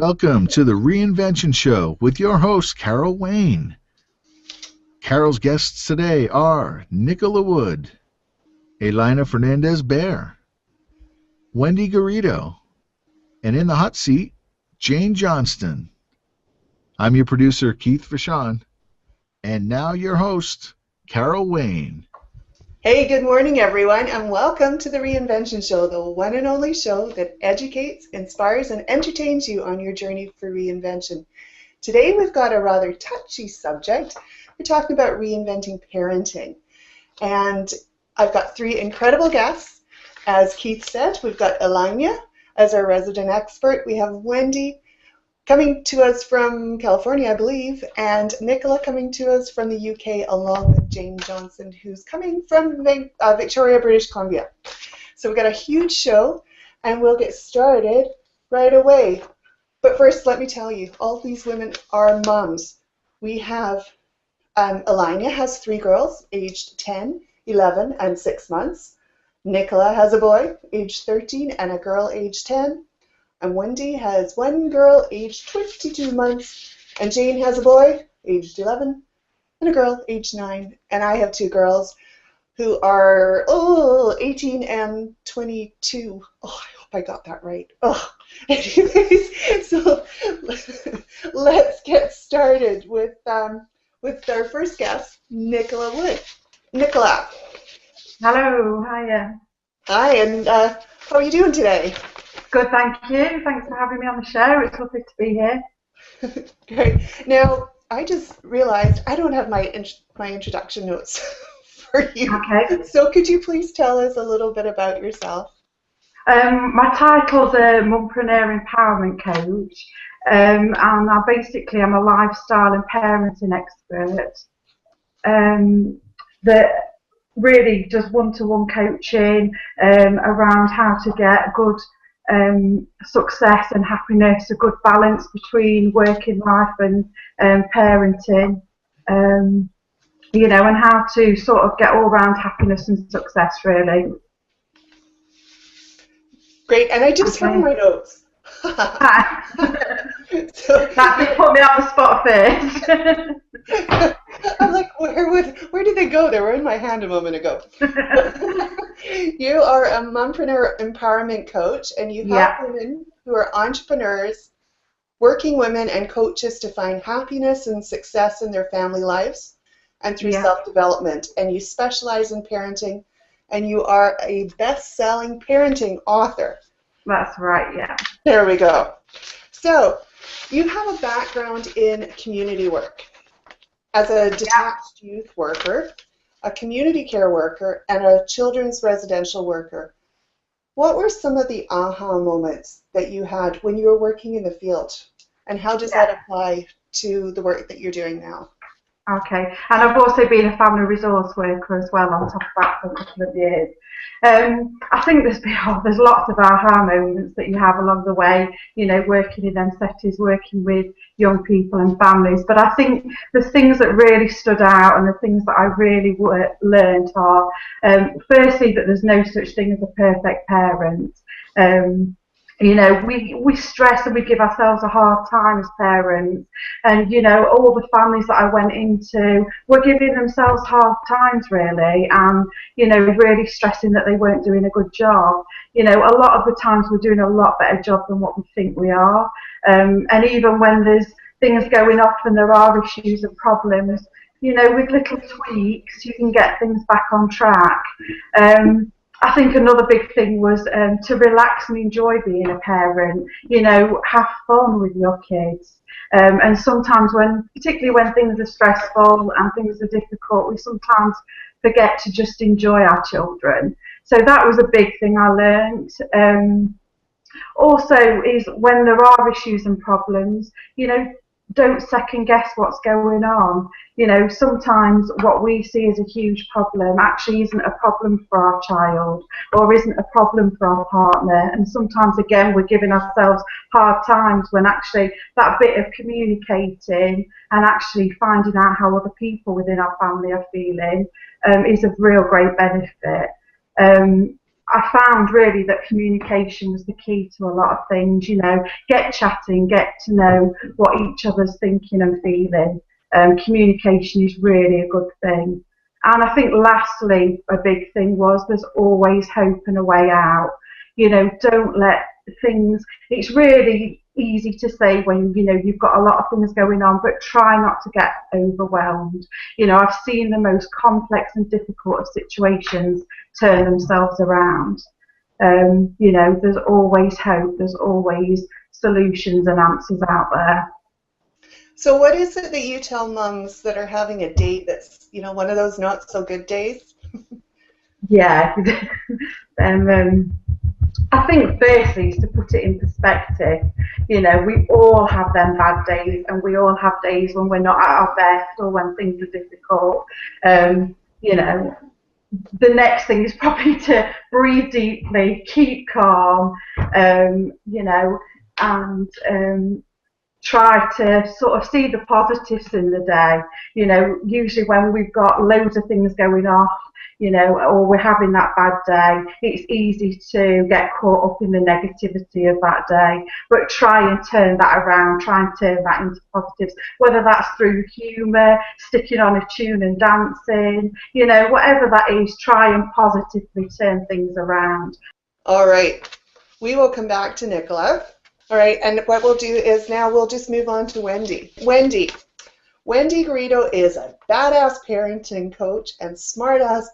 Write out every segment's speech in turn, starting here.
Welcome to the Reinvention Show with your host, Carol Wayne. Carol's guests today are Nicola Wood, Alina Fernandez-Bare, Wendy Garrido, and in the hot seat, Jane Johnston. I'm your producer, Keith Vachon, and now your host, Carol Wayne. Hey, good morning, everyone, and welcome to the Reinvention Show, the one and only show that educates, inspires, and entertains you on your journey for reinvention. Today, we've got a rather touchy subject. We're talking about reinventing parenting. And I've got three incredible guests. As Keith said, we've got Alina as our resident expert. We have Wendy coming to us from California, I believe, and Nicola coming to us from the UK, along with Jane Johnson, who's coming from Victoria, British Columbia. So we've got a huge show, and we'll get started right away. But first, let me tell you, all these women are moms. We have, Alina has three girls, aged 10, 11, and 6 months. Nicola has a boy, aged 13, and a girl, aged 10. And Wendy has one girl aged 22 months, and Jane has a boy aged 11, and a girl aged 9. And I have two girls who are 18 and 22. Oh, I hope I got that right. Oh, anyways, so let's get started with our first guest, Nicola Wood. Nicola. Hello, hiya. Hi, and how are you doing today? Good, thank you. Thanks for having me on the show. It's lovely to be here. Great. Now, I just realized I don't have my introduction notes for you. Okay. So could you please tell us a little bit about yourself? My title's a Mumpreneur Empowerment Coach, and I'm a lifestyle and parenting expert that really does one-to-one coaching around how to get good success and happiness, a good balance between working life and parenting, and how to sort of get all round happiness and success, really. Great, and I just found my notes. So, that put me on the spot first. I'm like, where did they go? They were in my hand a moment ago. You are a mompreneur empowerment coach, and you help women who are entrepreneurs, working women, and coaches to find happiness and success in their family lives and through self-development. And you specialize in parenting, and you are a best-selling parenting author. That's right, yeah. There we go. So, you have a background in community work as a detached youth worker, a community care worker, and a children's residential worker. What were some of the aha moments that you had when you were working in the field, and how does that apply to the work that you're doing now? Okay, and I've also been a family resource worker as well on top of that for a couple of years. I think there's lots of aha moments that you have along the way, working in them settings, working with young people and families. But I think the things that really stood out and the things that I really learned are, firstly, that there's no such thing as a perfect parent. We stress and we give ourselves a hard time as parents, and all the families that I went into were giving themselves hard times, really, and really stressing that they weren't doing a good job. A lot of the times we're doing a lot better job than what we think we are, and even when there's things going off and there are issues and problems, with little tweaks you can get things back on track. I think another big thing was to relax and enjoy being a parent, have fun with your kids. And sometimes particularly when things are stressful and things are difficult, we sometimes forget to just enjoy our children. So that was a big thing I learned. Also is when there are issues and problems, don't second guess what's going on. Sometimes what we see as a huge problem actually isn't a problem for our child or isn't a problem for our partner. And sometimes, again, we're giving ourselves hard times when actually that bit of communicating and actually finding out how other people within our family are feeling is of real great benefit. I found really that communication was the key to a lot of things, you know, get chatting, get to know what each other's thinking and feeling. Communication is really a good thing. And I think lastly, a big thing was there's always hope and a way out. You know, don't let things, it's really easy to say when, you know, you've got a lot of things going on, but try not to get overwhelmed. You know, I've seen the most complex and difficult of situations turn themselves around. You know, there's always hope, there's always solutions and answers out there. So what is it that you tell mums that are having a date that's, you know, one of those not so good days? Yeah. I think firstly is to put it in perspective. You know, we all have them bad days, and we all have days when we're not at our best or when things are difficult. You know, the next thing is probably to breathe deeply, keep calm, you know, and try to sort of see the positives in the day. You know, usually when we've got loads of things going off, you know, or we're having that bad day, it's easy to get caught up in the negativity of that day. But try and turn that around, try and turn that into positives, whether that's through humour, sticking on a tune and dancing, you know, whatever that is, try and positively turn things around. All right, we will come back to Nicola. All right, and what we'll do is now we'll just move on to Wendy. Wendy Garrido is a badass parenting coach and smart-ass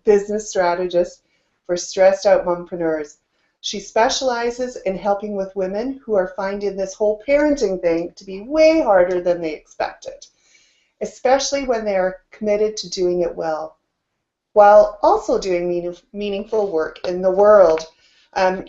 business strategist for stressed-out mompreneurs. She specializes in helping with women who are finding this whole parenting thing to be way harder than they expected, especially when they are committed to doing it well, while also doing meaningful work in the world.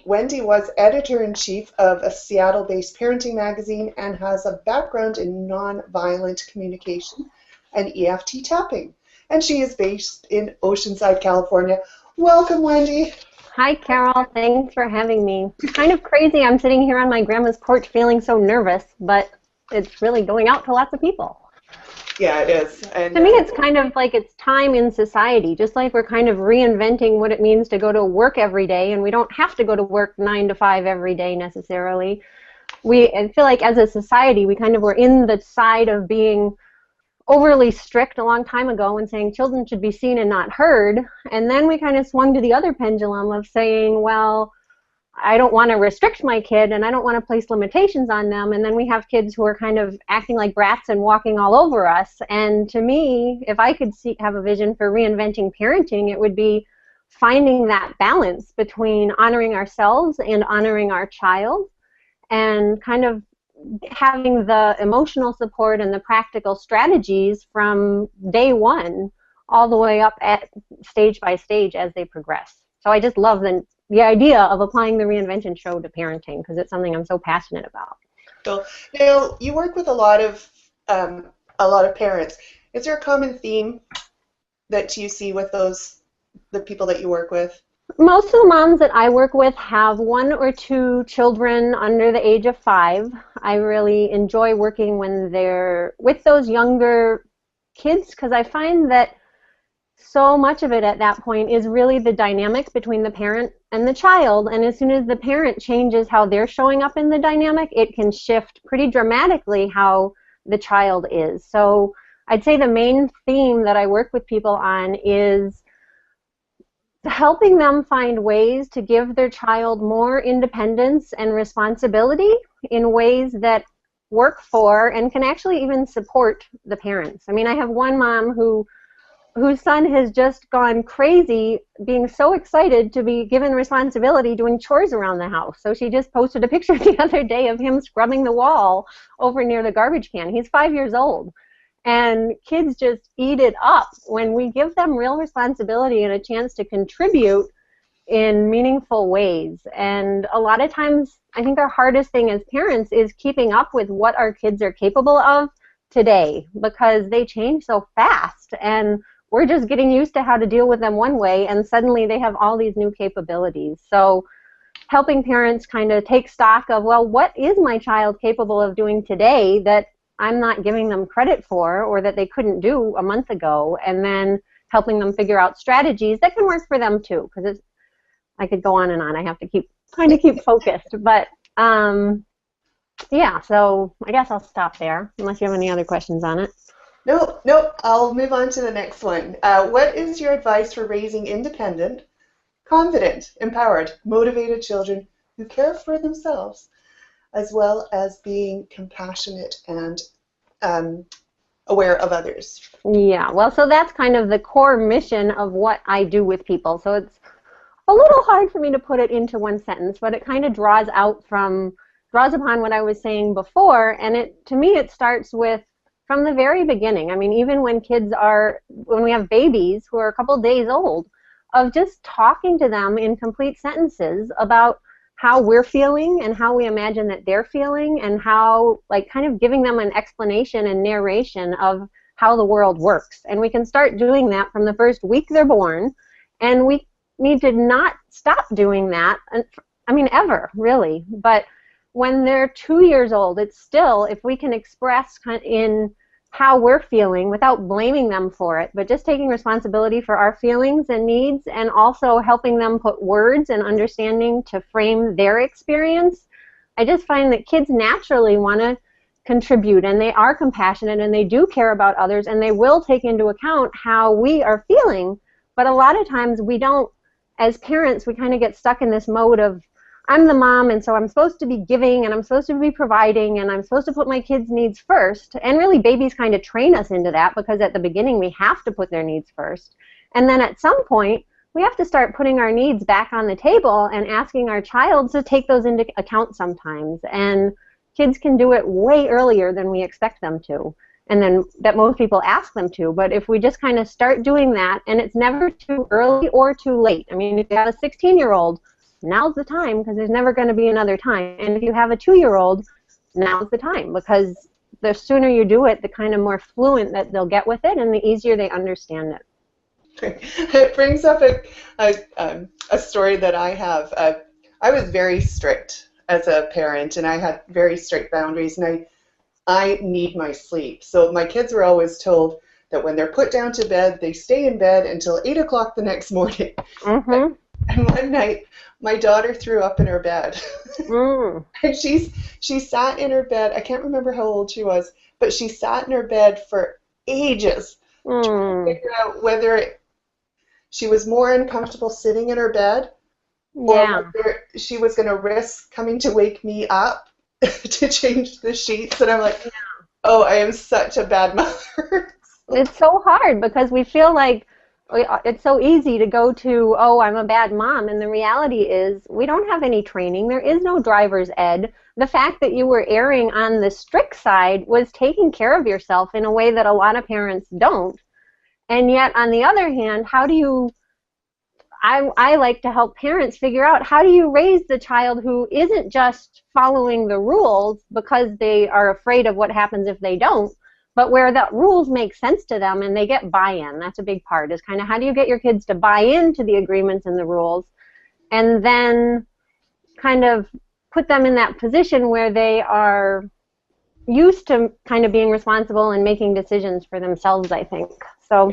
Wendy was editor-in-chief of a Seattle-based parenting magazine and has a background in nonviolent communication and EFT tapping. And she is based in Oceanside, California. Welcome, Wendy. Hi, Carol. Thanks for having me. It's kind of crazy. I'm sitting here on my grandma's porch feeling so nervous, but it's really going out to lots of people. Yeah, it is. And to me, it's kind of like it's time in society, just like we're kind of reinventing what it means to go to work every day, and we don't have to go to work 9 to 5 every day necessarily. I feel like as a society, we kind of were in the side of being overly strict a long time ago and saying children should be seen and not heard, and then we kind of swung to the other pendulum of saying, well, I don't want to restrict my kid and I don't want to place limitations on them, and then we have kids who are kind of acting like brats and walking all over us. And to me, if I could have a vision for reinventing parenting, it would be finding that balance between honoring ourselves and honoring our child, and kind of having the emotional support and the practical strategies from day one all the way up at stage by stage as they progress. So I just love the idea of applying the Reinvention show to parenting because it's something I'm so passionate about. So now you work with a lot of parents. Is there a common theme that you see with the people that you work with? Most of the moms that I work with have 1 or 2 children under the age of 5. I really enjoy working when they're with those younger kids because I find that so much of it at that point is really the dynamic between the parent and the child, and as soon as the parent changes how they're showing up in the dynamic, it can shift pretty dramatically how the child is. So I'd say the main theme that I work with people on is helping them find ways to give their child more independence and responsibility in ways that work for and can actually even support the parents. I mean, I have one mom whose son has just gone crazy being so excited to be given responsibility doing chores around the house. So she just posted a picture the other day of him scrubbing the wall over near the garbage can. He's 5 years old. And kids just eat it up when we give them real responsibility and a chance to contribute in meaningful ways. And a lot of times, I think our hardest thing as parents is keeping up with what our kids are capable of today because they change so fast. And we're just getting used to how to deal with them one way, and suddenly they have all these new capabilities. So helping parents kind of take stock of, well, what is my child capable of doing today that I'm not giving them credit for or that they couldn't do a month ago, and then helping them figure out strategies that can work for them too. Because I could go on and on. I have to keep trying to keep focused. But yeah, so I guess I'll stop there unless you have any other questions on it. No, I'll move on to the next one. What is your advice for raising independent, confident, empowered, motivated children who care for themselves, as well as being compassionate and aware of others? Yeah, well, so that's kind of the core mission of what I do with people. So it's a little hard for me to put it into one sentence, but it kind of draws upon what I was saying before, and to me it starts with from the very beginning. I mean, even when we have babies who are a couple days old, of just talking to them in complete sentences about how we're feeling and how we imagine that they're feeling, and how, like, kind of giving them an explanation and narration of how the world works. And we can start doing that from the first week they're born, and we need to not stop doing that, I mean, ever, really. But when they're 2 years old, it's still, if we can express in how we're feeling without blaming them for it, but just taking responsibility for our feelings and needs, and also helping them put words and understanding to frame their experience. I just find that kids naturally want to contribute, and they are compassionate, and they do care about others, and they will take into account how we are feeling. But a lot of times we don't, as parents, we kind of get stuck in this mode of, I'm the mom, and so I'm supposed to be giving, and I'm supposed to be providing, and I'm supposed to put my kids' needs first. And really, babies kind of train us into that, because at the beginning we have to put their needs first. And then at some point, we have to start putting our needs back on the table and asking our child to take those into account sometimes. And kids can do it way earlier than we expect them to, and then that most people ask them to. But if we just kind of start doing that, and it's never too early or too late. I mean, if you have a 16-year-old, now's the time, because there's never going to be another time. And if you have a 2-year-old, now's the time, because the sooner you do it, the kind of more fluent that they'll get with it, and the easier they understand it. It brings up a story that I have. I was very strict as a parent, and I had very strict boundaries, and I need my sleep. So my kids were always told that when they're put down to bed, they stay in bed until 8 o'clock the next morning. Mm-hmm. And one night, my daughter threw up in her bed. And she sat in her bed. I can't remember how old she was, but she sat in her bed for ages trying to figure out whether she was more uncomfortable sitting in her bed, or whether she was going to risk coming to wake me up to change the sheets. And I'm like, oh, I am such a bad mother. It's so hard, because we feel like it's so easy to go to, oh, I'm a bad mom, and the reality is we don't have any training. There is no driver's ed. The fact that you were erring on the strict side was taking care of yourself in a way that a lot of parents don't. And yet, on the other hand, I like to help parents figure out, how do you raise the child who isn't just following the rules because they are afraid of what happens if they don't, but where the rules make sense to them and they get buy-in. That's a big part, is kind of how do you get your kids to buy into the agreements and the rules, and then kind of put them in that position where they are used to kind of being responsible and making decisions for themselves, I think. So,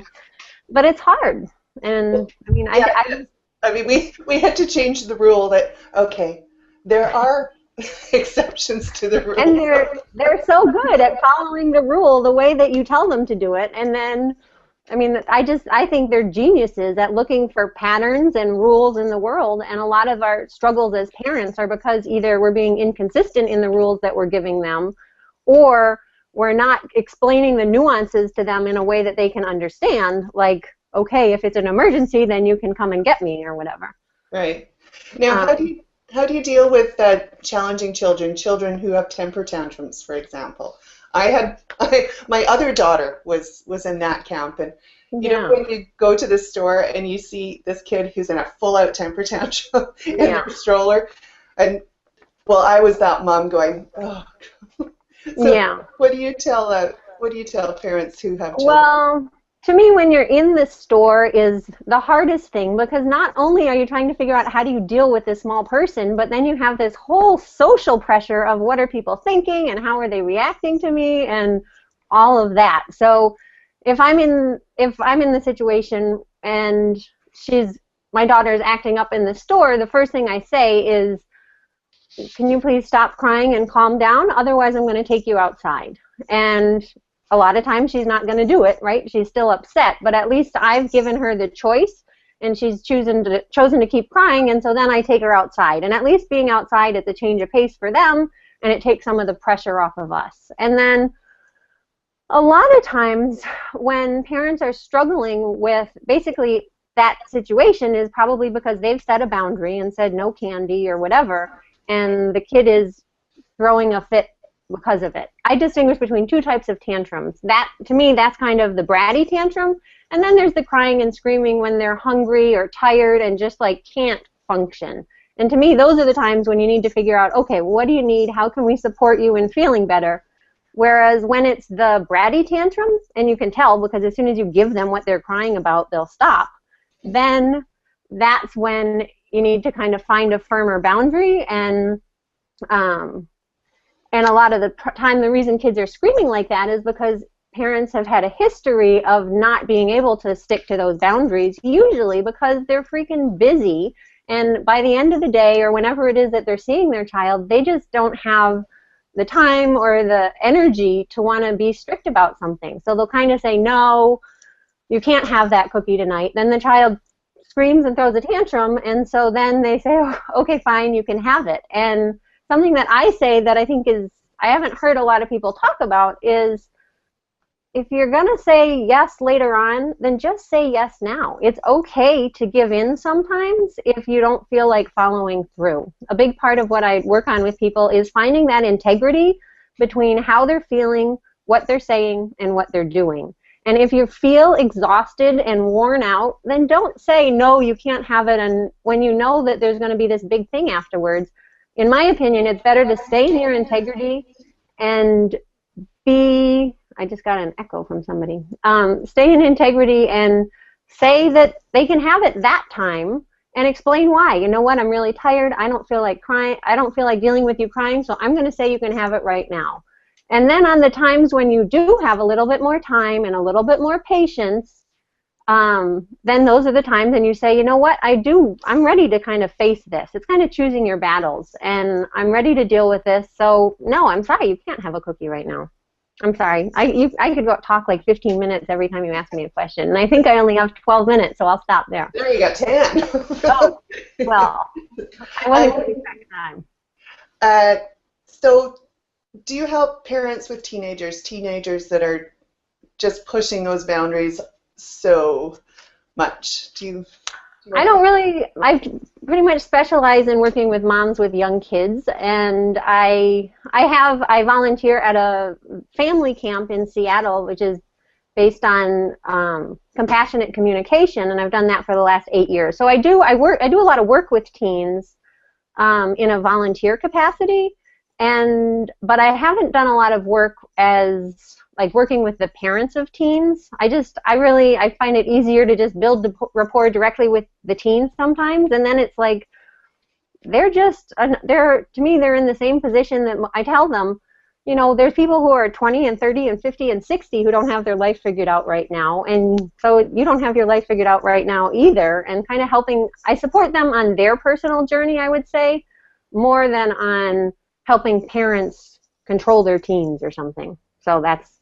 but it's hard. And I mean, I mean, we had to change the rule that, okay, there are exceptions to the rule. And they're so good at following the rule the way that you tell them to do it. And then, I mean, I think they're geniuses at looking for patterns and rules in the world. And a lot of our struggles as parents are because either we're being inconsistent in the rules that we're giving them, or we're not explaining the nuances to them in a way that they can understand. Like, okay, if it's an emergency, then you can come and get me, or whatever. Right. Now, how do you deal with challenging children who have temper tantrums, for example? My other daughter was in that camp, and you know, when you go to the store and you see this kid who's in a full-out temper tantrum in their stroller, and well, I was that mom going, oh. So what do you tell parents who have children? Well, to me, when you're in the store is the hardest thing, because not only are you trying to figure out how do you deal with this small person, but then you have this whole social pressure of what are people thinking and how are they reacting to me and all of that. So if I'm in the situation and she's my daughter's acting up in the store, the first thing I say is, can you please stop crying and calm down? Otherwise, I'm going to take you outside. And a lot of times she's not going to do it, right? She's still upset, but at least I've given her the choice, and she's chosen to keep crying, and so then I take her outside. And at least being outside, it's a change of pace for them, and it takes some of the pressure off of us. And then a lot of times when parents are struggling with basically that situation is probably because they've set a boundary and said no candy or whatever, and the kid is throwing a fit because of it. I distinguish between two types of tantrums. That, to me, that's kind of the bratty tantrum, and then there's the crying and screaming when they're hungry or tired and just like can't function. And to me, those are the times when you need to figure out, okay, what do you need? How can we support you in feeling better? Whereas when it's the bratty tantrums, and you can tell because as soon as you give them what they're crying about, they'll stop, then that's when you need to kind of find a firmer boundary. And a lot of the time, the reason kids are screaming like that is because parents have had a history of not being able to stick to those boundaries, usually because they're freaking busy. And by the end of the day, or whenever it is that they're seeing their child, they just don't have the time or the energy to want to be strict about something. So they'll kind of say, no, you can't have that cookie tonight. Then the child screams and throws a tantrum, and so then they say, oh, okay, fine, you can have it. And something that I say that I think is, I haven't heard a lot of people talk about is, if you're going to say yes later on, then just say yes now. It's okay to give in sometimes if you don't feel like following through. A big part of what I work on with people is finding that integrity between how they're feeling, what they're saying, and what they're doing. And if you feel exhausted and worn out, then don't say, no, you can't have it, and when you know that there's going to be this big thing afterwards. In my opinion, it's better to stay in your integrity and be, I just got an echo from somebody, stay in integrity and say that they can have it that time and explain why. You know what, I'm really tired, I don't feel like crying, I don't feel like dealing with you crying, so I'm going to say you can have it right now. And then on the times when you do have a little bit more time and a little bit more patience, then those are the times and you say, you know what, I'm ready to kind of face this. It's kind of choosing your battles, and I'm ready to deal with this, so no, I'm sorry, you can't have a cookie right now. I'm sorry. I could go talk like 15 minutes every time you ask me a question, and I think I only have 12 minutes, so I'll stop there. There you go, 10. Oh, well, I wasn't keeping track of time. So do you help parents with teenagers that are just pushing those boundaries so much? I don't really. I pretty much specialize in working with moms with young kids, and I volunteer at a family camp in Seattle, which is based on compassionate communication, and I've done that for the last 8 years. So I do a lot of work with teens in a volunteer capacity, but I haven't done a lot of work as like working with the parents of teens. I find it easier to just build the rapport directly with the teens sometimes, and then it's like to me they're in the same position that I tell them, you know, there's people who are 20 and 30 and 50 and 60 who don't have their life figured out right now, and so you don't have your life figured out right now either, and kind of I support them on their personal journey, I would say, more than on helping parents control their teens or something. So that's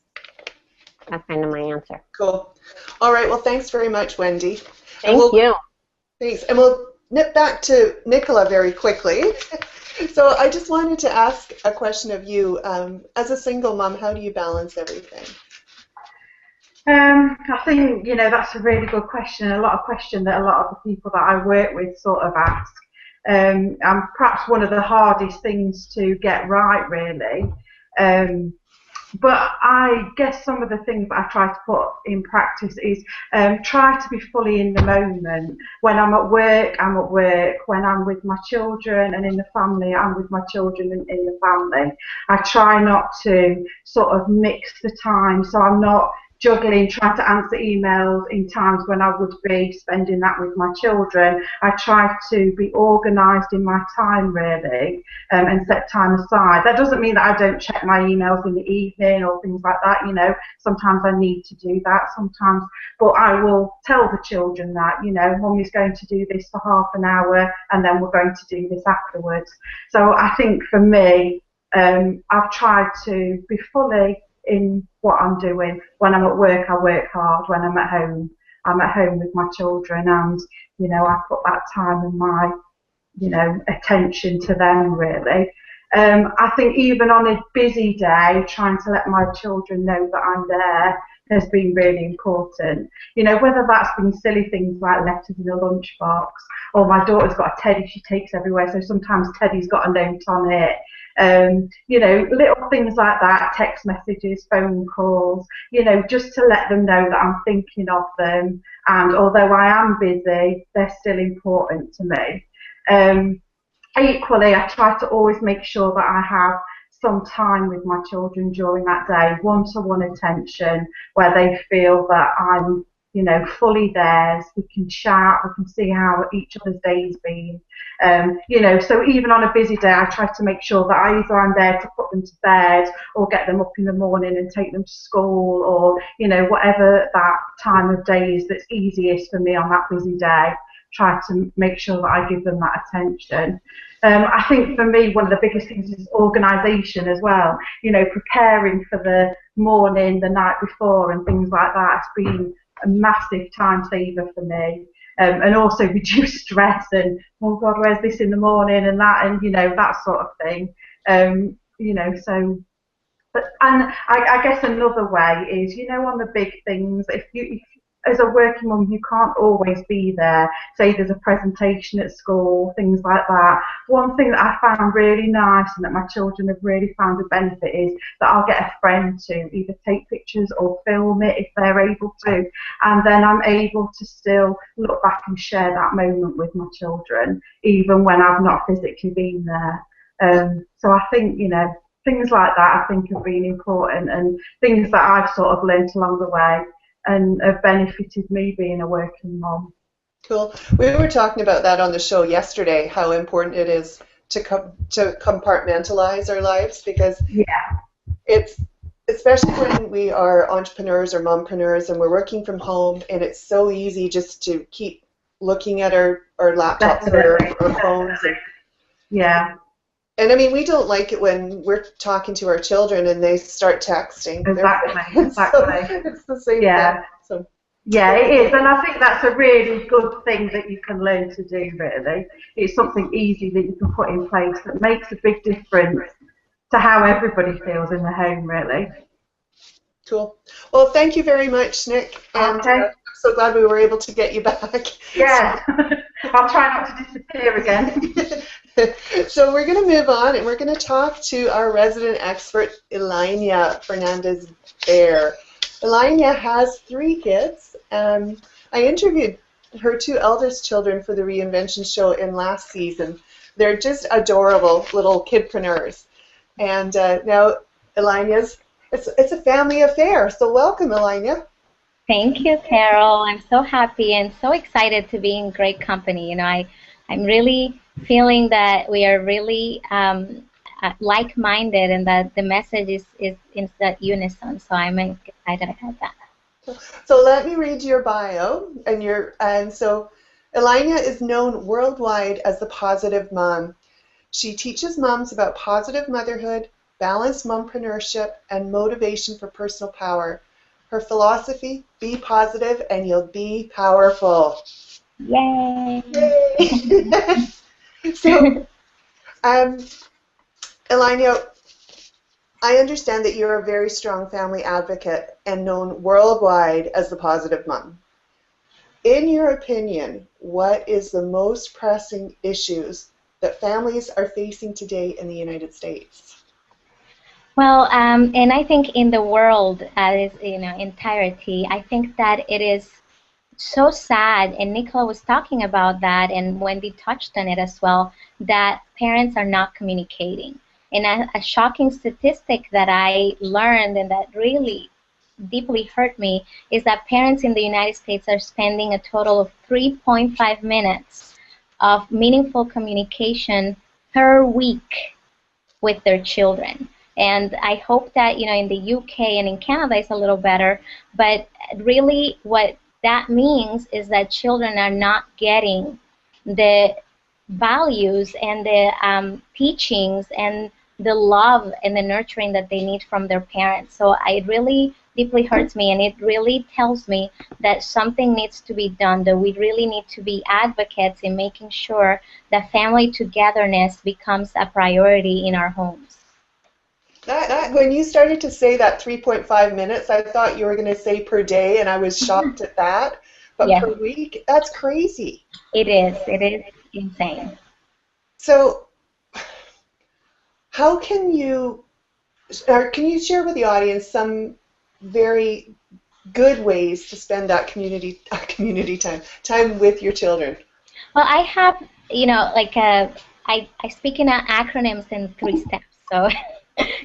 kind of my answer. Cool. All right. Well, thanks very much, Wendy. Thank you. Thanks. And we'll nip back to Nicola very quickly. So I just wanted to ask a question of you. As a single mom, how do you balance everything? I think, that's a really good question, a lot of question that a lot of the people that I work with sort of ask. And perhaps one of the hardest things to get right, really. But I guess some of the things that I try to put in practice is try to be fully in the moment. When I'm at work, I'm at work. When I'm with my children and in the family, I'm with my children and in the family. I try not to sort of mix the time, so I'm not juggling, trying to answer emails in times when I would be spending that with my children. I try to be organised in my time, really, and set time aside. That doesn't mean that I don't check my emails in the evening or things like that. You know, sometimes I need to do that. Sometimes, but I will tell the children that, you know, Mummy's going to do this for half an hour, and then we're going to do this afterwards. So I think for me, I've tried to be fully in what I'm doing. When I'm at work, I work hard. When I'm at home with my children, and, you know, I put that time and my, you know, attention to them, really. I think even on a busy day, trying to let my children know that I'm there has been really important. You know, whether that's been silly things like letters in a lunchbox, or my daughter's got a teddy she takes everywhere, so sometimes Teddy's got a note on it. You know, little things like that, text messages, phone calls, you know, just to let them know that I'm thinking of them. And although I am busy, they're still important to me. Equally, I try to always make sure that I have some time with my children during that day, one-to-one attention, where they feel that I'm, you know, fully theirs. We can chat, we can see how each other's day's been. You know, so even on a busy day, I try to make sure that either I'm there to put them to bed, or get them up in the morning and take them to school, or, you know, whatever that time of day is that's easiest for me on that busy day. Try to make sure that I give them that attention. I think for me, one of the biggest things is organisation as well. You know, preparing for the morning, the night before, and things like that has been a massive time saver for me. And also reduce stress and, oh God, where's this in the morning, and that, and, you know, that sort of thing. You know, so, but, and I guess another way is, you know, on the big things, if as a working mum, you can't always be there. Say there's a presentation at school, things like that. One thing that I found really nice, and that my children have really found a benefit, is that I'll get a friend to either take pictures or film it if they're able to, and then I'm able to still look back and share that moment with my children, even when I've not physically been there. So I think, you know, things like that I think have been important, and things that I've sort of learnt along the way, and have benefited me being a working mom. Cool. We were talking about that on the show yesterday, how important it is to compartmentalize our lives, because it's, especially when we are entrepreneurs or mompreneurs and we're working from home, and it's so easy just to keep looking at our laptops or our phones. Yeah. And I mean, we don't like it when we're talking to our children and they start texting. Exactly. So it's the same thing. So. Yeah, it is, and I think that's a really good thing that you can learn to do, really. It's something easy that you can put in place that makes a big difference to how everybody feels in the home, really. Cool. Well, thank you very much, Nick. And I'm so glad we were able to get you back. Yeah, I'll try not to disappear again. So we're going to move on, and we're going to talk to our resident expert, Alina Fernandez-Bare. Alina has 3 kids. I interviewed her 2 eldest children for the Reinvention show in last season. They're just adorable little kidpreneurs. And now Alina's, it's a family affair. So welcome, Alina. Thank you, Carol. I'm so happy and so excited to be in great company. You know, I'm really feeling that we are really like-minded, and that the message is in that unison. So I'm excited about that. So let me read your bio, and so Alina is known worldwide as the Positive Mom. She teaches moms about positive motherhood, balanced mompreneurship, and motivation for personal power. Her philosophy: be positive and you'll be powerful. Yay! Yay. So, Alina, I understand that you're a very strong family advocate and known worldwide as the Positive Mom. In your opinion, what is the most pressing issues that families are facing today in the United States? Well, and I think in the world as entirety, I think that it is so sad, and Nicola was talking about that, and Wendy touched on it as well, that parents are not communicating. And a shocking statistic that I learned, and that really deeply hurt me is that parents in the United States are spending a total of 3.5 minutes of meaningful communication per week with their children. And I hope that, in the UK and in Canada it's a little better, but really what that means is that children are not getting the values and the teachings and the love and the nurturing that they need from their parents. So it really deeply hurts me, and it really tells me that something needs to be done, that we really need to be advocates in making sure that family togetherness becomes a priority in our homes. When you started to say that 3.5 minutes, I thought you were going to say per day, and I was shocked at that. But Yeah. Per week, that's crazy. It is insane. So how can you share with the audience some very good ways to spend that community time with your children? Well, I have, I speak in acronyms in 3 steps, so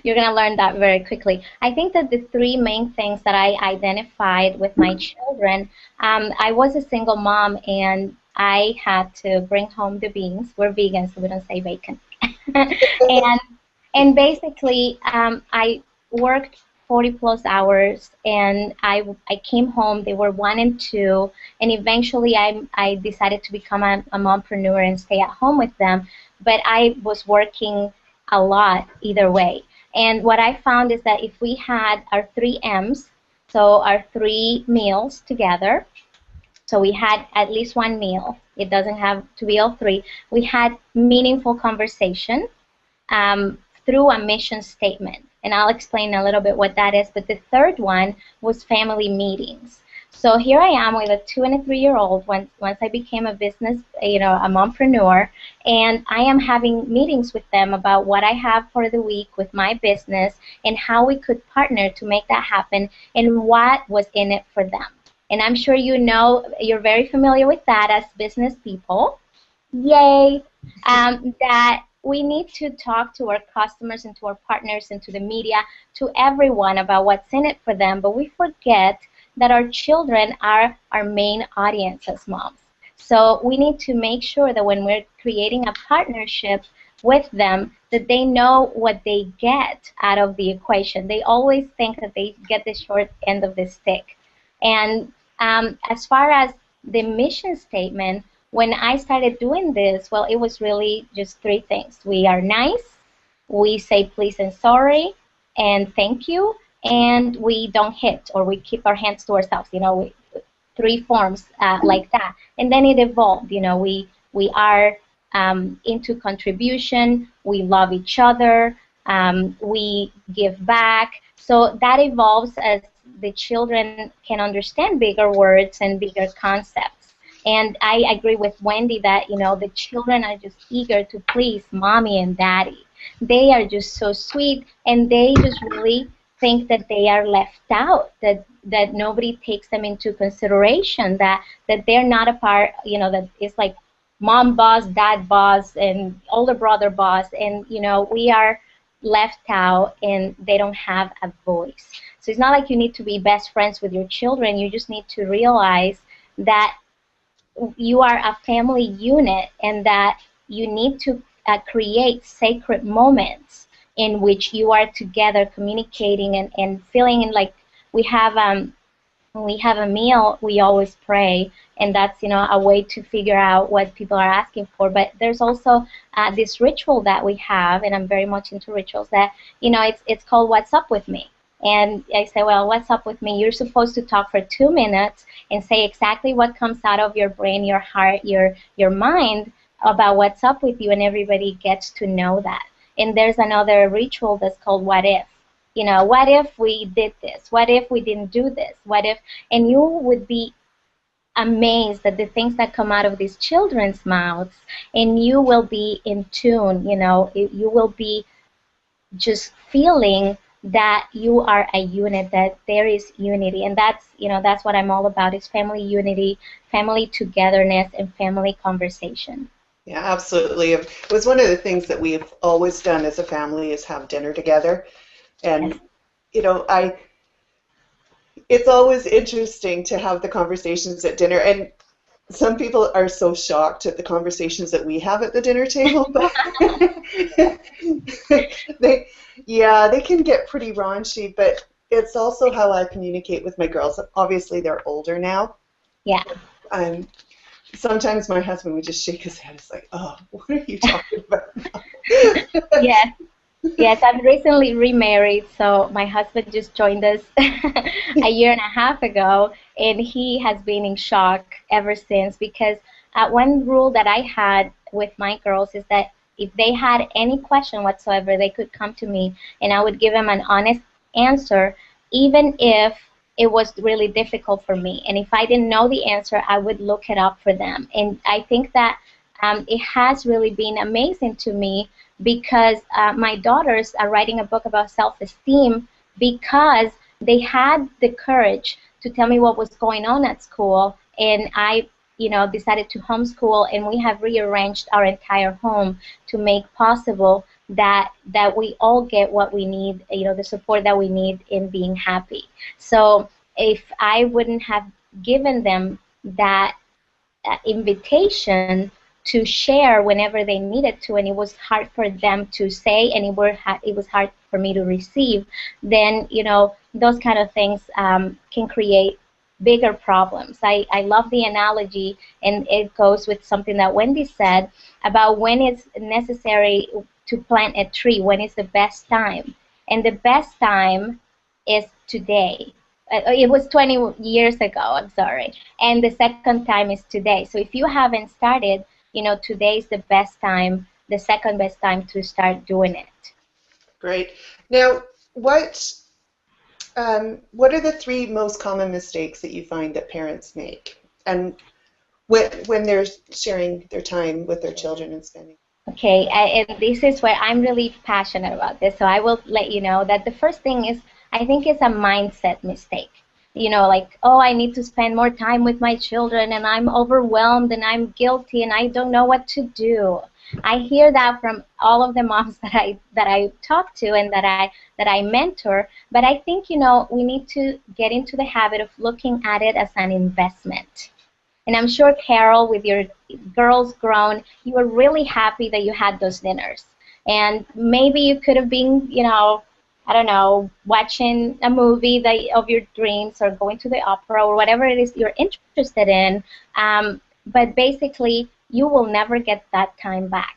you're going to learn that very quickly. I think that the 3 main things that I identified with my children, I was a single mom, and I had to bring home the beans. We're vegan, so we don't say bacon. and basically, I worked 40 plus hours, and I came home. They were 1 and 2, and eventually I decided to become a mompreneur and stay at home with them. But I was working a lot either way. And what I found is that if we had our 3 M's, so our 3 meals together, so we had at least 1 meal. It doesn't have to be all 3. We had meaningful conversation through a mission statement. And I'll explain a little bit what that is. But the 3rd one was family meetings. So here I am with a 2 and a 3-year-old once I became a business, a mompreneur, and I am having meetings with them about what I have for the week with my business and how we could partner to make that happen and what was in it for them. And I'm sure you're very familiar with that as business people. Yay! That we need to talk to our customers and to our partners and to the media, to everyone about what's in it for them, but we forget that our children are our main audience as moms. So we need to make sure that when we're creating a partnership with them, that they know what they get out of the equation. They always think that they get the short end of the stick. And as far as the mission statement, when I started doing this, well, it was really just 3 things. We are nice, we say please and sorry, and thank you, and we don't hit, or we keep our hands to ourselves, 3 forms like that. And then it evolved, we are into contribution, we love each other, we give back. So that evolves as the children can understand bigger words and bigger concepts. And I agree with Wendy that, the children are just eager to please mommy and daddy. They are just so sweet, and they just really think that they are left out, that nobody takes them into consideration, that they're not a part, that it's like mom boss, dad boss, and older brother boss, and, we are left out, and they don't have a voice. So it's not like you need to be best friends with your children. You just need to realize that you are a family unit, and that you need to create sacred moments in which you are together communicating and feeling like we have when we have a meal, we always pray, and that's a way to figure out what people are asking for. But there's also this ritual that we have, and I'm very much into rituals, that it's called What's Up With Me. And I say, well, what's up with me? You're supposed to talk for 2 minutes and say exactly what comes out of your brain, your heart, your mind about what's up with you, and everybody gets to know that. And there's another ritual that's called What If. What if we did this? What if we didn't do this? What if? And you would be amazed at the things that come out of these children's mouths, and you will be in tune. You will be just feeling that you are a unit, that there is unity, and that's what I'm all about, is family unity, family togetherness, and family conversation. Yeah, absolutely. It was one of the things that we've always done as a family, is have dinner together. And Yes. it's always interesting to have the conversations at dinner, and some people are so shocked at the conversations that we have at the dinner table, but they can get pretty raunchy, but it's also how I communicate with my girls. Obviously, they're older now. Yeah. Um, Sometimes my husband would just shake his head. It's like, oh, what are you talking about now? Yes. Yes, I'm recently remarried, so my husband just joined us a year and a half ago, and he has been in shock ever since because one rule that I had with my girls is that if they had any question whatsoever, they could come to me and I would give them an honest answer, even if it was really difficult for me. And if I didn't know the answer, I would look it up for them. And I think that it has really been amazing to me because my daughters are writing a book about self-esteem because they had the courage to tell me what was going on at school, and I, decided to homeschool, and we have rearranged our entire home to make possible that we all get what we need, the support that we need in being happy. So if I wouldn't have given them that invitation to share whenever they needed to, and it was hard for them to say, and it was hard for me to receive, then those kind of things can create bigger problems. I love the analogy, and it goes with something that Wendy said about when it's necessary to plant a tree, when is the best time, and the best time is today. It was 20 years ago, I'm sorry, and the second time is today. So if you haven't started, today is the best time, the second best time to start doing it. Great. Now, what are the three most common mistakes that you find that parents make, and when they're sharing their time with their children and spending? Okay, and this is where I'm really passionate about this, so I will let you know that the first thing is, I think it's a mindset mistake. Like, oh, I need to spend more time with my children, and I'm overwhelmed, and I'm guilty, and I don't know what to do. I hear that from all of the moms that I talk to and that I mentor, but I think, we need to get into the habit of looking at it as an investment. And I'm sure, Carol, with your girls grown, you were really happy that you had those dinners. And maybe you could have been, I don't know, watching a movie of your dreams or going to the opera or whatever it is you're interested in. But basically, you will never get that time back.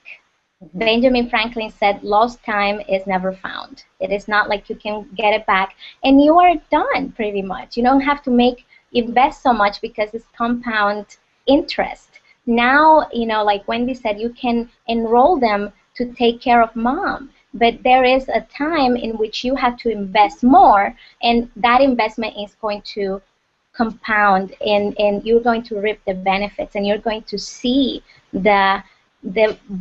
Mm-hmm. Benjamin Franklin said, lost time is never found. It is not like you can get it back. And you are done, pretty much. You don't have to invest so much because it's compound interest. Now, like Wendy said, you can enroll them to take care of mom. But there is a time in which you have to invest more, and that investment is going to compound, and you're going to reap the benefits, and you're going to see the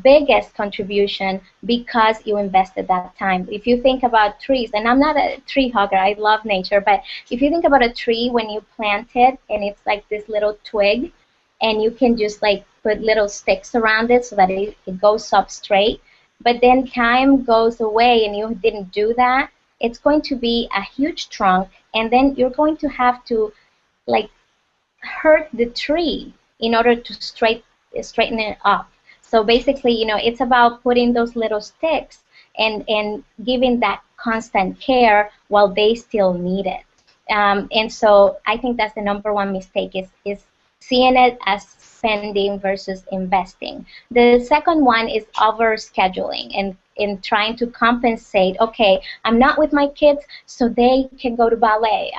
biggest contribution because you invested that time. If you think about trees, and I'm not a tree hugger, I love nature, but if you think about a tree when you plant it and it's like this little twig, and you can just like put little sticks around it so that it goes up straight, but then time goes away and you didn't do that, it's going to be a huge trunk, and then you're going to have to like hurt the tree in order to straighten it up. So basically, it's about putting those little sticks and giving that constant care while they still need it. And so I think that's the number one mistake is seeing it as spending versus investing. The second one is overscheduling and in trying to compensate. Okay, I'm not with my kids, so they can go to ballet.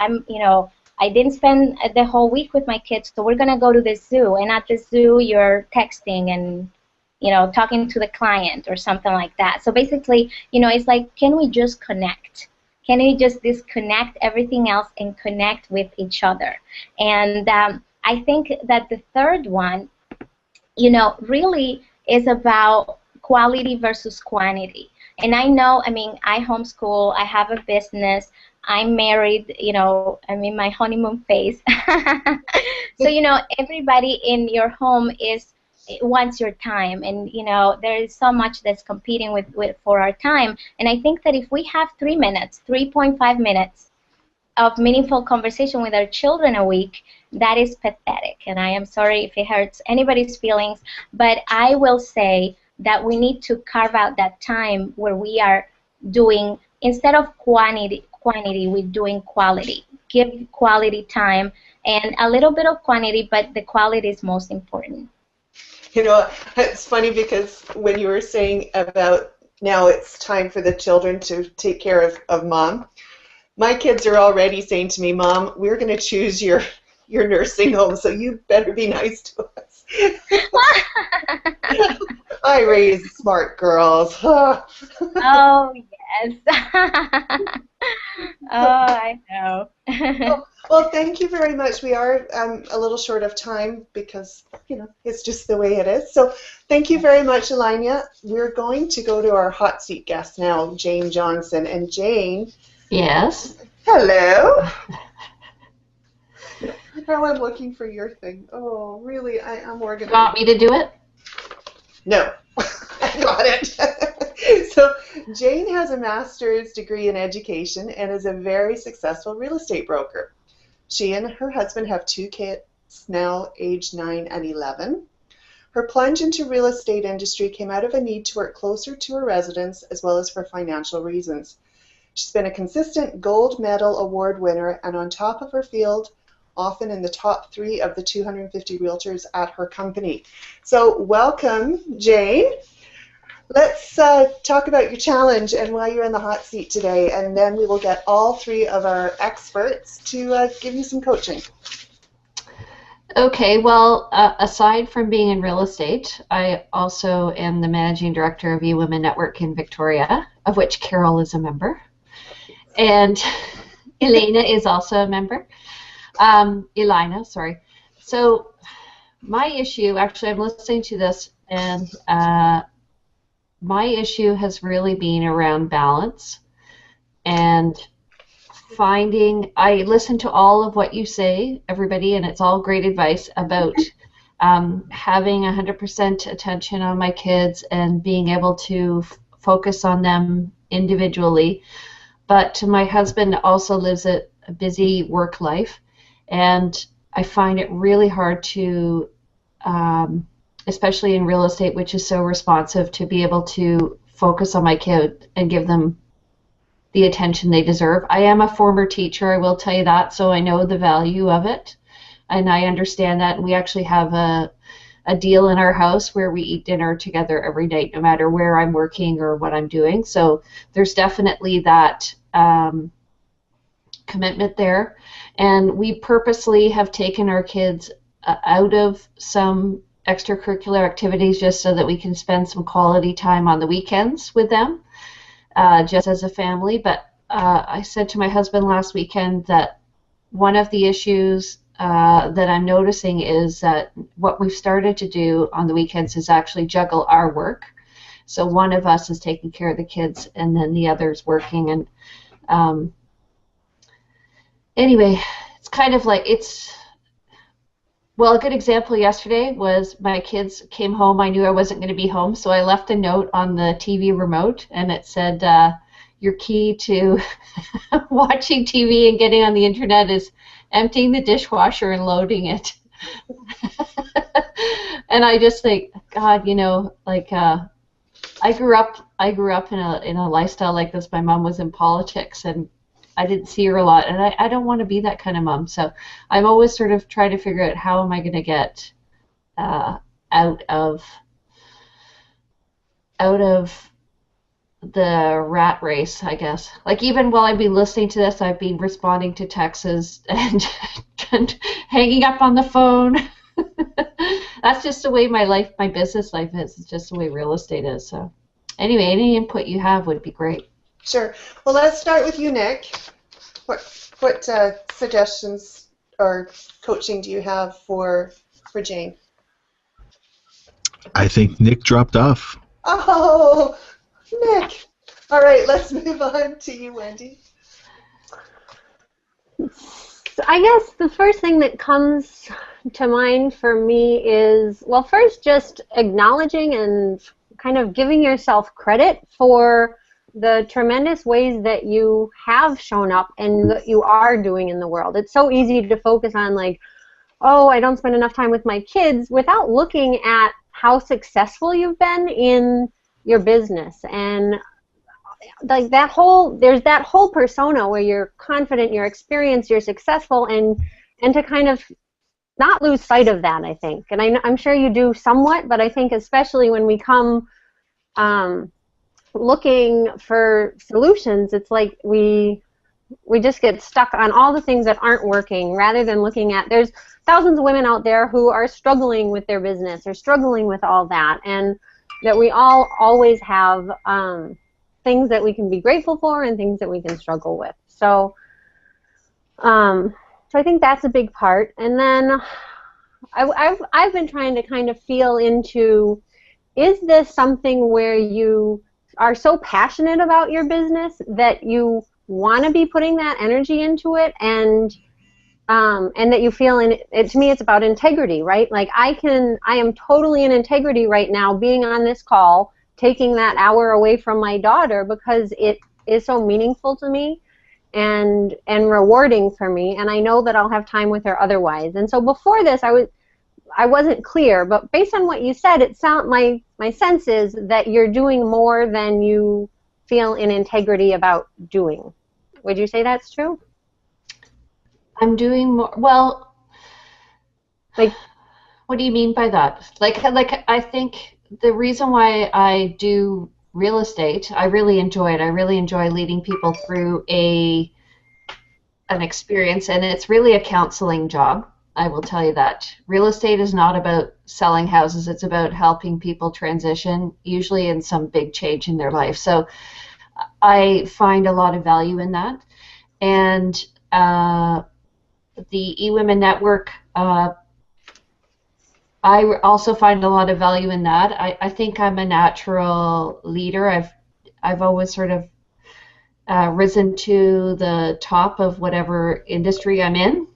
I didn't spend the whole week with my kids, so we're gonna go to the zoo. And at the zoo, you're texting and talking to the client or something like that. So basically, it's like, can we just connect? Can we just disconnect everything else and connect with each other? And I think that the third one, really is about quality versus quantity. And I know, I homeschool, I have a business, I'm married, I'm in my honeymoon phase. So, everybody in your home wants your time, and there is so much that's competing with for our time. And I think that if we have 3 minutes, 3.5 minutes of meaningful conversation with our children a week, that is pathetic. And I am sorry if it hurts anybody's feelings, but I will say that we need to carve out that time where we are doing, instead of quantity, we're doing quality. Give quality time and a little bit of quantity, but the quality is most important. You know, it's funny because when you were saying about now it's time for the children to take care of mom, my kids are already saying to me, Mom, we're going to choose your nursing home, so you better be nice to us. I raise smart girls. Oh, yes. Oh, I know. Well, thank you very much. We are a little short of time because, you know, it's just the way it is. So thank you very much, Alina. We're going to go to our hot seat guest now, Jane Johnson. And Jane. Yes. Hello. Now I'm looking for your thing. Oh, really? I'm organized. You want me to do it? No. I got it. So Jane has a master's degree in education and is a very successful real estate broker. She and her husband have 2 kids now, aged 9 and 11. Her plunge into real estate industry came out of a need to work closer to her residents as well as for financial reasons. She's been a consistent gold medal award winner and on top of her field, often in the top 3 of the 250 realtors at her company. So welcome, Jane. Let's talk about your challenge and why you're in the hot seat today, and then we will get all 3 of our experts to give you some coaching. Okay, well, aside from being in real estate, I also am the managing director of eWomen Network in Victoria, of which Carol is a member, and Alina is also a member. Alina, sorry. So my issue, actually, I'm listening to this, and my issue has really been around balance and finding, I listen to all of what you say, everybody, and it's all great advice about having 100% attention on my kids and being able to focus on them individually. But my husband also lives a busy work life, and I find it really hard to especially in real estate, which is so responsive, to be able to focus on my kid and give them the attention they deserve. I am a former teacher, I will tell you that, so I know the value of it, and I understand that. We actually have a deal in our house where we eat dinner together every night, no matter where I'm working or what I'm doing. So there's definitely that commitment there. And we purposely have taken our kids out of some extracurricular activities just so that we can spend some quality time on the weekends with them, just as a family. But I said to my husband last weekend that one of the issues that I'm noticing is that what we've started to do on the weekends is actually juggle our work. So one of us is taking care of the kids and then the other's working. And anyway, it's kind of like well, a good example yesterday was my kids came home. I knew I wasn't going to be home, so I left a note on the TV remote, and it said, your key to watching TV and getting on the internet is emptying the dishwasher and loading it. And I just think, God, you know, like I grew up in a lifestyle like this. My mom was in politics, and I didn't see her a lot, and I don't want to be that kind of mom. So I'm always sort of trying to figure out how am I going to get out of the rat race, I guess. Like even while I've been listening to this, I've been responding to texts and hanging up on the phone. That's just the way my business life is. It's just the way real estate is. So anyway, any input you have would be great. Sure. Well, let's start with you, Nick. What suggestions or coaching do you have for Jane? I think Nick dropped off. Oh, Nick. All right, let's move on to you, Wendy. So I guess the first thing that comes to mind for me is, well, first just acknowledging and kind of giving yourself credit for the tremendous ways that you have shown up and that you are doing in the world. It's so easy to focus on like, oh, I don't spend enough time with my kids, without looking at how successful you've been in your business. And like there's that whole persona where you're confident, you're experienced, you're successful, and to kind of not lose sight of that, I think. And I'm sure you do somewhat, but I think especially when we come looking for solutions, it's like we just get stuck on all the things that aren't working, rather than looking at, there's thousands of women out there who are struggling with their business or struggling with all that, and that we all always have things that we can be grateful for and things that we can struggle with. So I think that's a big part. And then I've been trying to kind of feel into, is this something where you are so passionate about your business that you want to be putting that energy into it, and that you feel to me it's about integrity, right? Like I am totally in integrity right now being on this call, taking that hour away from my daughter because it is so meaningful to me and rewarding for me, and I know that I'll have time with her otherwise. And so before this I wasn't clear, but based on what you said, it my sense is that you're doing more than you feel in integrity about doing. Would you say that's true? I'm doing more. Well, like, what do you mean by that? Like I think the reason why I do real estate, I really enjoy it. I really enjoy leading people through an experience, and it's really a counseling job. I will tell you that. Real estate is not about selling houses. It's about helping people transition, usually in some big change in their life. So I find a lot of value in that. And the eWomen Network, I also find a lot of value in that. I think I'm a natural leader. I've always sort of risen to the top of whatever industry I'm in.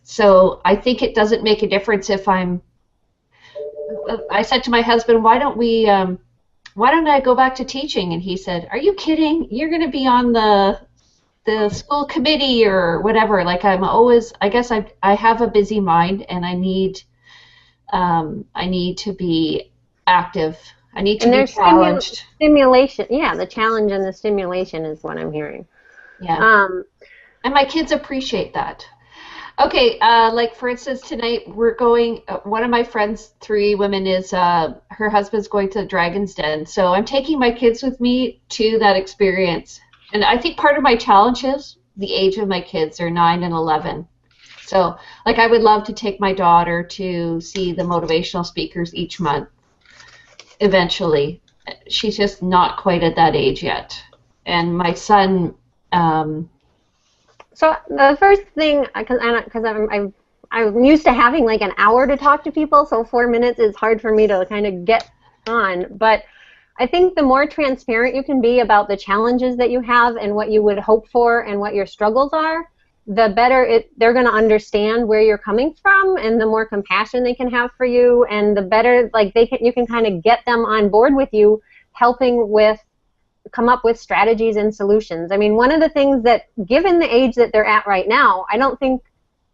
So I think it doesn't make a difference if I said to my husband, why don't I go back to teaching? And he said, are you kidding? You're going to be on the school committee or whatever. Like I guess I have a busy mind, and I need to be active. I need to be challenged. Stimulation. Yeah, the challenge and the stimulation is what I'm hearing. Yeah. And my kids appreciate that. Okay, like for instance, tonight we're going, one of my friends, 3 women, is her husband's going to the Dragon's Den. So I'm taking my kids with me to that experience. And I think part of my challenge is the age of my kids are 9 and 11. So like I would love to take my daughter to see the motivational speakers each month eventually. She's just not quite at that age yet. And my son... So the first thing, because I'm used to having like an hour to talk to people, so 4 minutes is hard for me to kind of get on. But I think the more transparent you can be about the challenges that you have and what you would hope for and what your struggles are, the better they're going to understand where you're coming from, and the more compassion they can have for you, and the better like you can kind of get them on board with you, helping come up with strategies and solutions. I mean, one of the things that, given the age that they're at right now, I don't think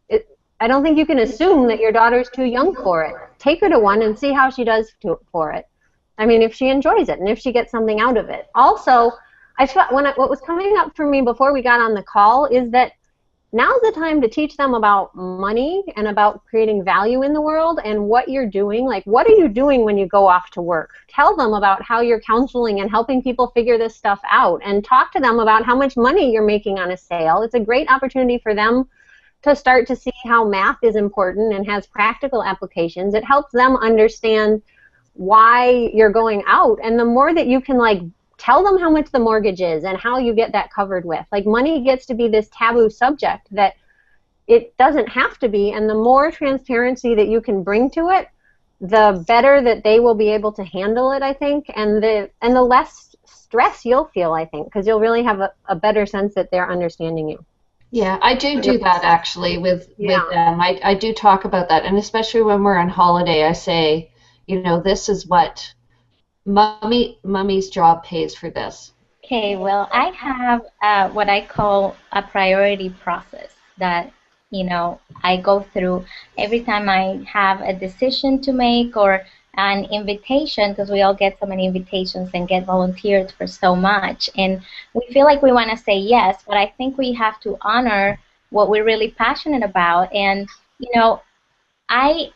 you can assume that your daughter's too young for it. Take her to one and see how she does for it. I mean, if she enjoys it and if she gets something out of it. Also, I felt what was coming up for me before we got on the call is that now's the time to teach them about money and about creating value in the world and what you're doing. Like, what are you doing when you go off to work? Tell them about how you're counseling and helping people figure this stuff out, and talk to them about how much money you're making on a sale. It's a great opportunity for them to start to see how math is important and has practical applications. It helps them understand why you're going out, and the more that you can like tell them how much the mortgage is and how you get that covered with. Like, money gets to be this taboo subject that it doesn't have to be, and the more transparency that you can bring to it, the better that they will be able to handle it, I think, and the less stress you'll feel, I think, because you'll really have a better sense that they're understanding you. Yeah, I do that actually with them. I do talk about that, and especially when we're on holiday, I say, you know, this is what Mummy's job pays for this. Okay, well, I have what I call a priority process that, I go through every time I have a decision to make or an invitation, because we all get so many invitations and get volunteered for so much. And we feel like we want to say yes, but I think we have to honor what we're really passionate about. And, I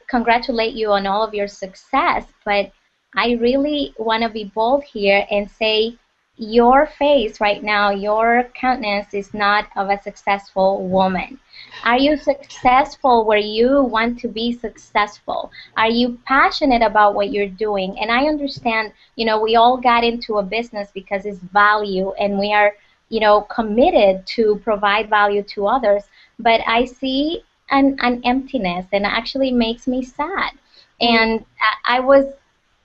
congratulate you on all of your success, but I really want to be bold here and say your face right now, your countenance is not of a successful woman. Are you successful where you want to be successful? Are you passionate about what you're doing? And I understand, we all got into a business because it's value and we are, committed to provide value to others. But I see an emptiness, and it actually makes me sad. And I was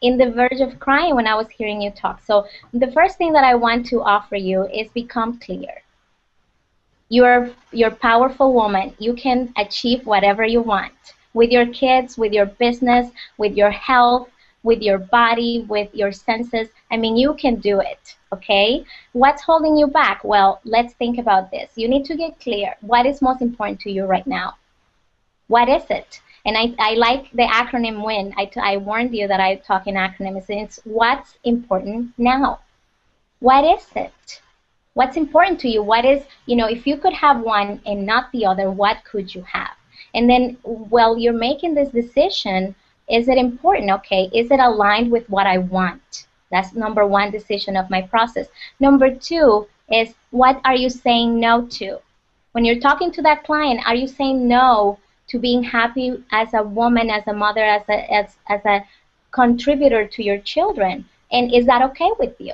in the verge of crying when I was hearing you talk. So the first thing that I want to offer you is become clear. You're a powerful woman. You can achieve whatever you want with your kids, with your business, with your health, with your body, with your senses. I mean, you can do it, okay? What's holding you back? Well, let's think about this. You need to get clear. What is most important to you right now? What is it? And I like the acronym WIN. I warned you that I talk in acronyms. It's what's important now. What is it? What's important to you? What is, if you could have one and not the other, what could you have? And then while you're making this decision, is it important? Okay, is it aligned with what I want? That's number one decision of my process. Number two is what are you saying no to? When you're talking to that client, are you saying no to being happy as a woman, as a mother, as a contributor to your children? And is that okay with you?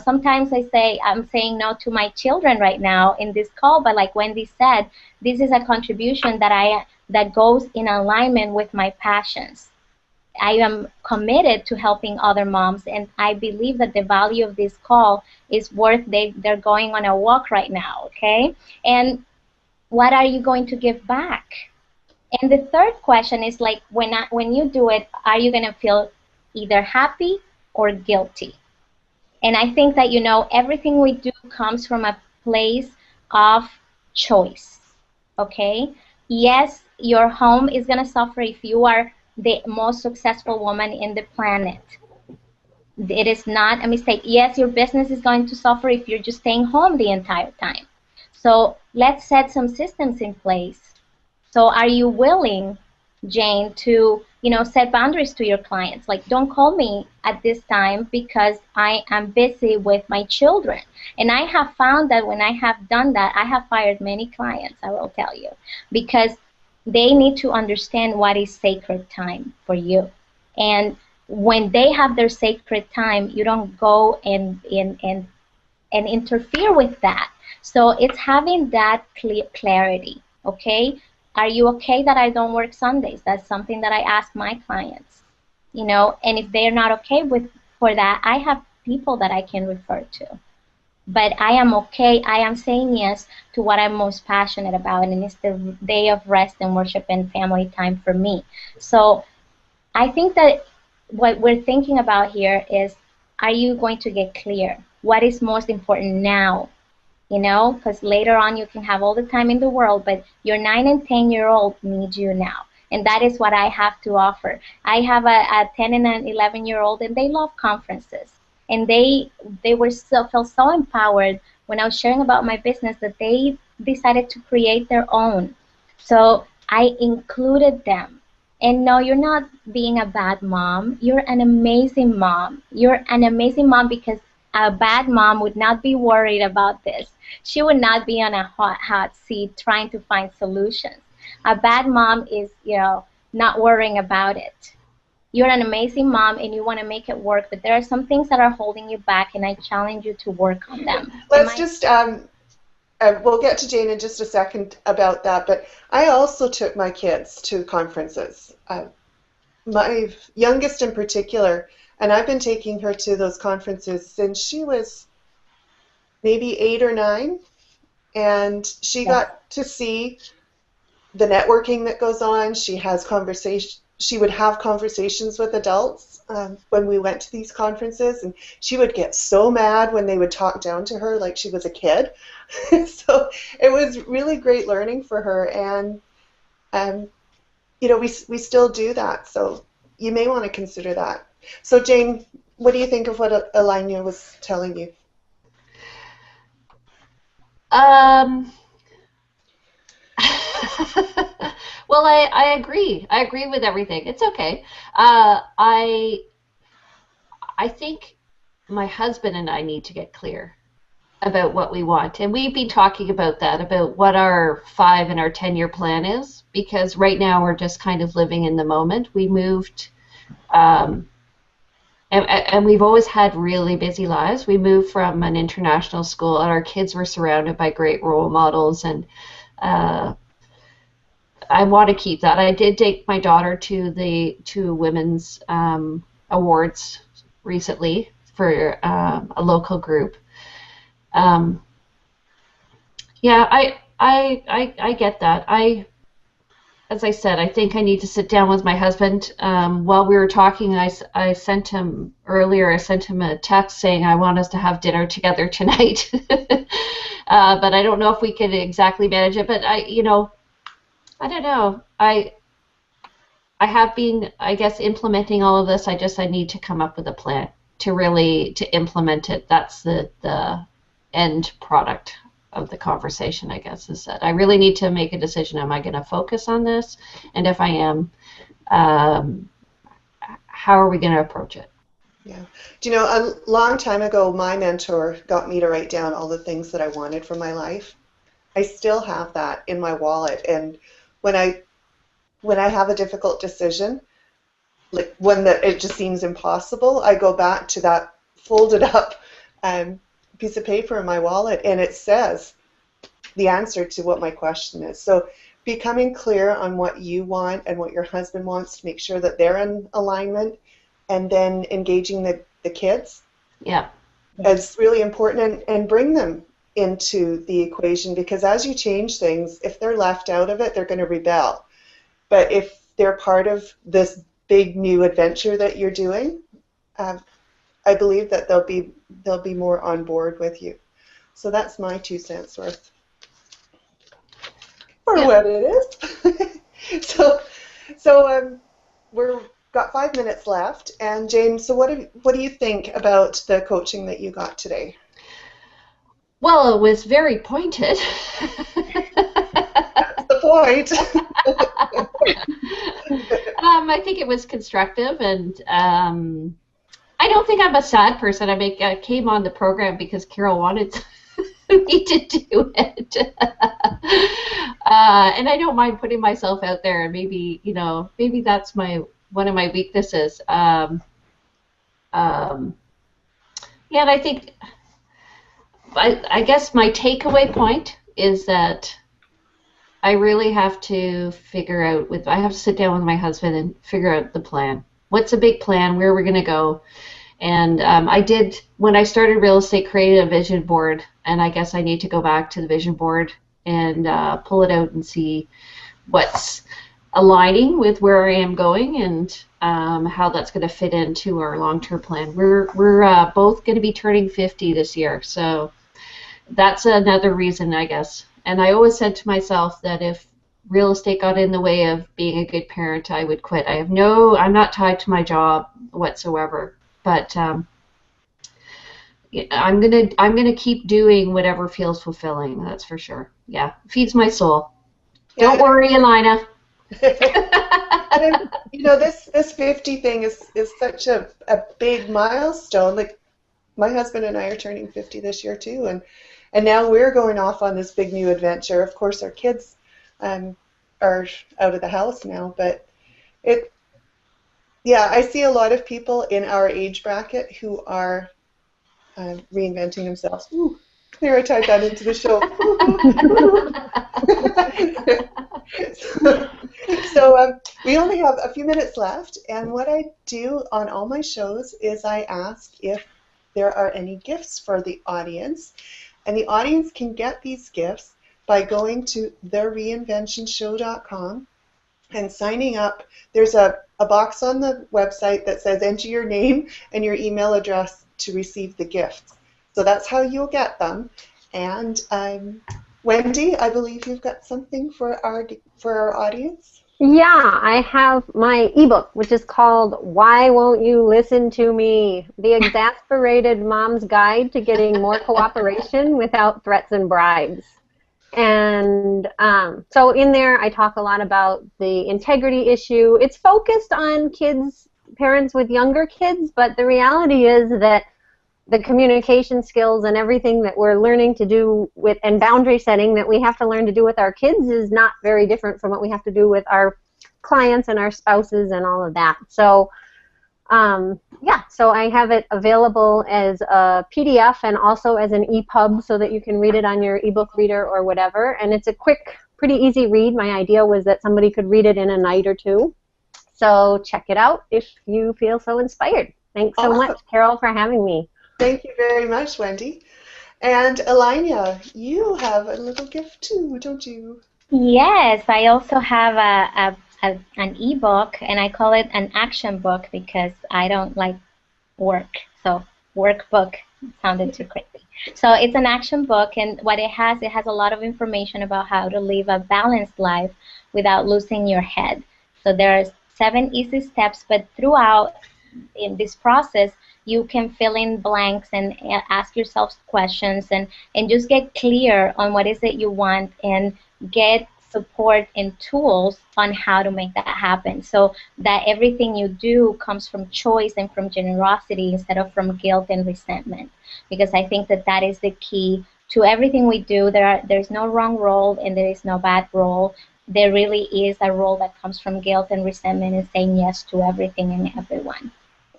Sometimes I say I'm saying no to my children right now in this call, but like Wendy said, this is a contribution that goes in alignment with my passions. I am committed to helping other moms, and I believe that the value of this call is worth they're going on a walk right now, okay? And what are you going to give back? And the third question is like, when you do it, are you going to feel either happy or guilty? And I think that, everything we do comes from a place of choice, okay? Yes, your home is going to suffer if you are the most successful woman in the planet. It is not a mistake. Yes, your business is going to suffer if you're just staying home the entire time. So let's set some systems in place. So are you willing, Jane, to set boundaries to your clients? Like, don't call me at this time because I am busy with my children. And I have found that when I have done that, I have fired many clients, I will tell you, because they need to understand what is sacred time for you. And when they have their sacred time, you don't go and interfere with that. So it's having that clarity, okay? Are you okay that I don't work Sundays? That's something that I ask my clients, and if they're not okay for that, I have people that I can refer to. But I am okay. I am saying yes to what I'm most passionate about, and it's the day of rest and worship and family time for me. So I think that what we're thinking about here is, are you going to get clear? What is most important now? Because later on you can have all the time in the world, but your 9 and 10-year-old need you now. And that is what I have to offer. I have a 10 and an 11-year-old, and they love conferences. And they felt so empowered when I was sharing about my business that they decided to create their own. So I included them. And no, you're not being a bad mom. You're an amazing mom. You're an amazing mom because a bad mom would not be worried about this. She would not be on a hot seat trying to find solutions. A bad mom is, not worrying about it. You're an amazing mom and you want to make it work, but there are some things that are holding you back, and I challenge you to work on them. Let's just, we'll get to Jane in just a second about that, but I also took my kids to conferences. My youngest in particular, and I've been taking her to those conferences since she was maybe 8 or 9, and she got to see the networking that goes on. She has she would have conversations with adults when we went to these conferences, and she would get so mad when they would talk down to her like she was a kid. So it was really great learning for her, and you know, we still do that. So you may want to consider that. So Jane, what do you think of what Alina was telling you? Well, I agree. I agree with everything. It's okay. I think my husband and I need to get clear about what we want. And we've been talking about that, about what our 5 and our 10-year plan is, because right now we're just kind of living in the moment. We moved, and we've always had really busy lives. We moved from an international school, and our kids were surrounded by great role models, and I want to keep that. I did take my daughter to the women's awards recently for a local group. Yeah, I get that. As I said, I think I need to sit down with my husband. While we were talking, I sent him earlier. I sent him a text saying I want us to have dinner together tonight. But I don't know if we could exactly manage it. But I don't know. I have been, I guess, implementing all of this. I need to come up with a plan to implement it. That's the end product of the conversation, I guess, is that I really need to make a decision. Am I going to focus on this? And if I am, how are we going to approach it? Yeah. Do you know, a long time ago, my mentor got me to write down all the things that I wanted for my life. I still have that in my wallet, and when I have a difficult decision, like one that it just seems impossible, I go back to that folded up piece of paper in my wallet, and it says the answer to what my question is. So becoming clear on what you want and what your husband wants to make sure that they're in alignment, and then engaging the kids. Yeah. It's really important, and bring them into the equation, because as you change things, if they're left out of it, they're going to rebel. But if they're part of this big new adventure that you're doing, I believe that they'll be more on board with you. So that's my 2 cents worth for what it is. So we're got 5 minutes left, and Jane, so what do you think about the coaching that you got today? Well, it was very pointed. That's the point. I think it was constructive, and I don't think I'm a sad person. I came on the program because Carol wanted me to do it. And I don't mind putting myself out there, and maybe that's one of my weaknesses. Yeah, and I think, I guess my takeaway point is that I really have to figure out, I have to sit down with my husband and figure out the plan. What's a big plan? Where are we going to go? And I did, when I started real estate, created a vision board, and I guess I need to go back to the vision board and pull it out and see what's aligning with where I am going, and how that's going to fit into our long-term plan. We're both going to be turning 50 this year, so that's another reason, I guess. And I always said to myself that if real estate got in the way of being a good parent, I would quit. I'm not tied to my job whatsoever, but I'm gonna keep doing whatever feels fulfilling. That's for sure. Yeah, feeds my soul. Yeah. Don't worry, Alina. And, this 50 thing is such a big milestone. Like, my husband and I are turning 50 this year too, and now we're going off on this big new adventure. Of course, our kids are out of the house now, but I see a lot of people in our age bracket who are reinventing themselves. Ooh, there, I tied that into the show. So we only have a few minutes left, and what I do on all my shows is I ask if there are any gifts for the audience, and the audience can get these gifts by going to thereinventionshow.com and signing up. There's a a box on the website that says enter your name and your email address to receive the gifts. So that's how you'll get them. And Wendy, I believe you've got something for our audience. Yeah, I have my ebook, which is called Why Won't You Listen to Me? The Exasperated Mom's Guide to Getting More Cooperation Without Threats and Bribes. And so in there, I talk a lot about the integrity issue. It's focused on kids, parents with younger kids, but the reality is that the communication skills and everything that we're learning to do with, and boundary setting that we have to learn to do with our kids is not very different from what we have to do with our clients and our spouses and all of that. So yeah, so I have it available as a PDF and also as an EPUB so that you can read it on your ebook reader or whatever. And it's a quick, pretty easy read. My idea was that somebody could read it in a night or two. So check it out if you feel so inspired. Thanks so much, Carol, for having me. Thank you very much, Wendy. And Alina, you have a little gift too, don't you? Yes, I also have an ebook, and I call it an action book because I don't like work. So workbook sounded too crazy. So it's an action book, and what it has a lot of information about how to live a balanced life without losing your head. So there's 7 easy steps, but throughout in this process, you can fill in blanks and ask yourself questions and just get clear on what is it you want and get support and tools on how to make that happen, so that everything you do comes from choice and from generosity instead of from guilt and resentment. Because I think that that is the key to everything we do. There's no wrong role and there is no bad role. There really is a role that comes from guilt and resentment and saying yes to everything and everyone.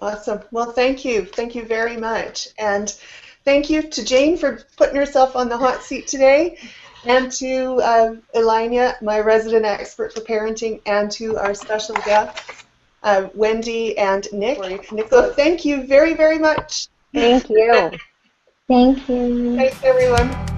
Awesome. Well, thank you. Thank you very much. And thank you to Jane for putting herself on the hot seat today, and to Alina, my resident expert for parenting, and to our special guests, Wendy and Nick. So thank you very, very much. Thank you. Thank you. Thanks, everyone.